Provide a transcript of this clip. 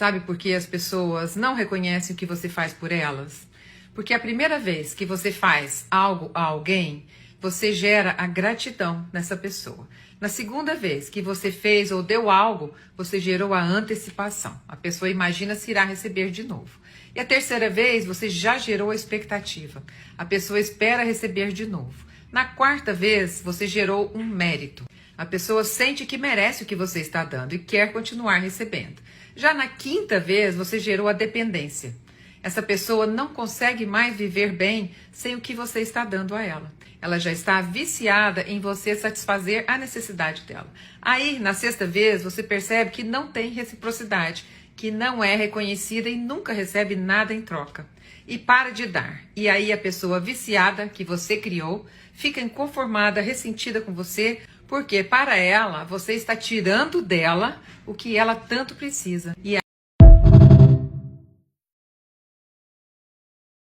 Sabe por que as pessoas não reconhecem o que você faz por elas? Porque a primeira vez que você faz algo a alguém, você gera a gratidão nessa pessoa. Na segunda vez que você fez ou deu algo, você gerou a antecipação. A pessoa imagina se irá receber de novo. E a terceira vez, você já gerou a expectativa. A pessoa espera receber de novo. Na quarta vez, você gerou um mérito. A pessoa sente que merece o que você está dando e quer continuar recebendo. Já na quinta vez, você gerou a dependência. Essa pessoa não consegue mais viver bem sem o que você está dando a ela. Ela já está viciada em você satisfazer a necessidade dela. Aí, na sexta vez, você percebe que não tem reciprocidade, que não é reconhecida e nunca recebe nada em troca. E para de dar. E aí a pessoa viciada que você criou fica inconformada, ressentida com você, porque para ela você está tirando dela o que ela tanto precisa. E